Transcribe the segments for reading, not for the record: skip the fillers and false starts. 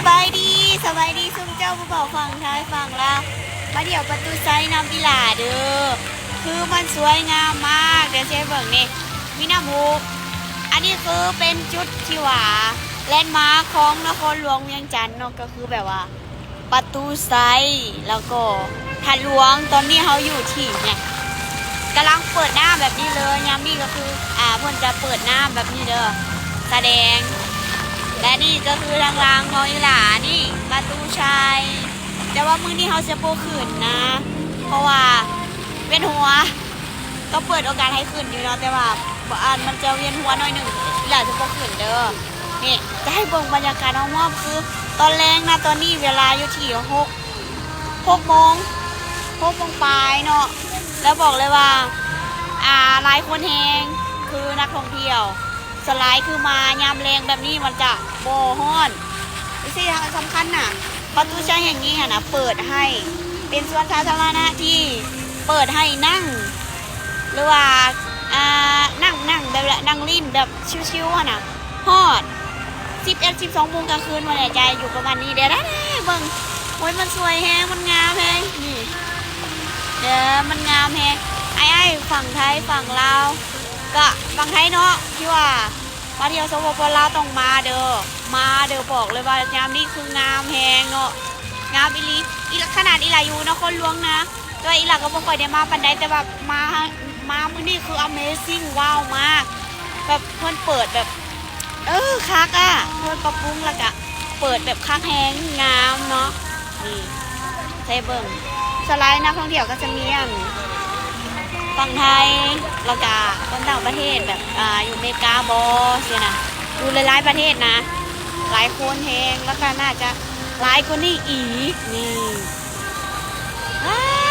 บายดีสบายดีซุ่มเจ้าผู้บอกฟังท้ายฟังละมาเดี๋ยวประตูไซน้ำพิลาเด้อคือมันสวยงามมากเดี๋ยวเชฟเบิ่งนี่มีน้ำพุอันนี้คือเป็นจุดที่ว่าแลนด์มาร์คของนครหลวงเวียงจันทน์เนาะก็คือแบบว่าประตูไซแล้วก็ทัดหลวงตอนนี้เขาอยู่ที่เนี่ยกำลังเปิดหน้าแบบนี้เลยยามนี้ก็คือเพิ่นจะเปิดหน้าแบบนี้เด้อแสดงและนี่ก็คือลางๆน้อยหลานี่ประตูชัยแต่ว่ามื้อนี้เขาจะโปขึ้นนะเพราะว่าเป็นหัวก็เปิดโอกาสให้ขึ้นอยู่เนาะแต่ว่ามันจะเวียนหัวหน่อยหนึ่งหลาจะโปขึ้นเด้อนี่จะให้เบิ่งบรรยากาศรอบๆคือตอนแรงนะตอนนี้เวลาอยู่ที่6 โมงปลายเนาะแล้วบอกเลยว่าหลายคนแฮงคือนักท่องเที่ยวสไลด์คือมายามแรงแบบนี้มันจะโบฮ้อนสิ่งสำคัญน่ะประตูชัยแห่งนี้นะเปิดให้เป็นสวนสาธารณะที่เปิดให้นั่งหรือว่านั่งแบบนั่งลิ้นแบบชิวๆน่ะฮอด11-12 โมงกลางคืนวันไหนใจอยู่ประมาณนี้เดี๋ยวได้เบิ่งโอ้ยมันสวยแฮงมันงามแฮงนี่เดี๋ยวมันงามแฮงไอ้ฝั่งไทยฝั่งลาวก็ฝั่งไทยเนาะที่ว่ามาเที่ยวสปปลาวต้องมาเด้อบอกเลยว่ายามนี้คืองามแฮงเนาะงามอีหลีขนาดอีหลาอยู่นครหลวงนะแต่อีหลาก็บ่ค่อยได้มาปานใดแต่แบบมามื้อนี้คือ Amazing ว้าวมากแบบเพิ่นเปิดแบบคักเพิ่นปรับปรุงแล้วก็เปิดแบบคักแฮงงามเนาะนี่ใส่เบิ่งสไลด์นักท่องเที่ยวก็จะมีฝั่งไทยแล้วก็คนต่างประเทศแบบอยู่อเมริกาบอสเนี่ยนะดูหลายๆประเทศนะหลายคนแฮงแล้วก็น่าจะหลายคนนี่อีกนี่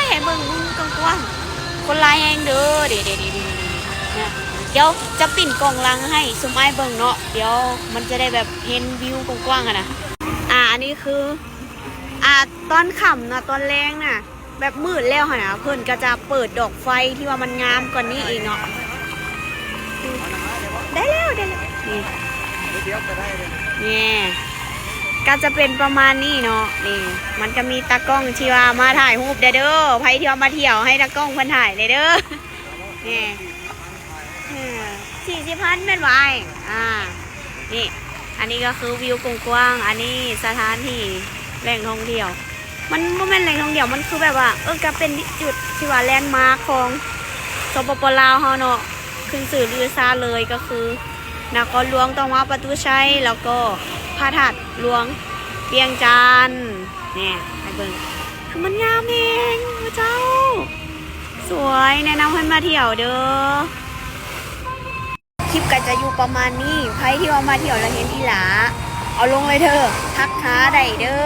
เห็นเบิ่งกว้างๆคนหลายแฮงเด้อเดี๋ยวจะปิ่นกล่องลังให้ซุมไอ้เบิ่งเนาะเดี๋ยวมันจะได้แบบเห็นวิวกว้างๆนะอันนี้คือตอนค่ำนะตอนแรงน่ะแบบมืดแล้วค่ะนะเพื่อนก็จะเปิดดอกไฟที่ว่ามันงามกว่านี้อีกเนาะได้แล้วนี่ก็จะเป็นประมาณนี้เนาะนี่มันจะมีตากล้องที่ว่ามาถ่ายรูปเด้อไผที่ว่ามาเที่ยวให้ตากล้องเพิ่นถ่ายเด้อนี่40,000เป็นไว้นี่อันนี้ก็คือวิวกว้างๆอันนี้สถานที่แหล่งท่องเที่ยวมันไม่เป็นแหล่งท่องเที่ยวมันคือแบบว่าก็เป็นจุดที่ว่าแลนด์มาร์คของสปปลาวเฮาเนาะขึ้นสื่อลือซาเลยก็คือนครหลวงต้องมาประตูชัยแล้วก็พระธาตุหลวงเวียงจันทน์เนี่ยให้เบิ่งคือมันงามเองเจ้าสวยแนะนำให้มาเที่ยวเด้อคลิปก็จะอยู่ประมาณนี้ใครที่ว่ามาเที่ยวแล้วเห็นอีหลาเอาลงเลยเถอะทักหาได้เด้อ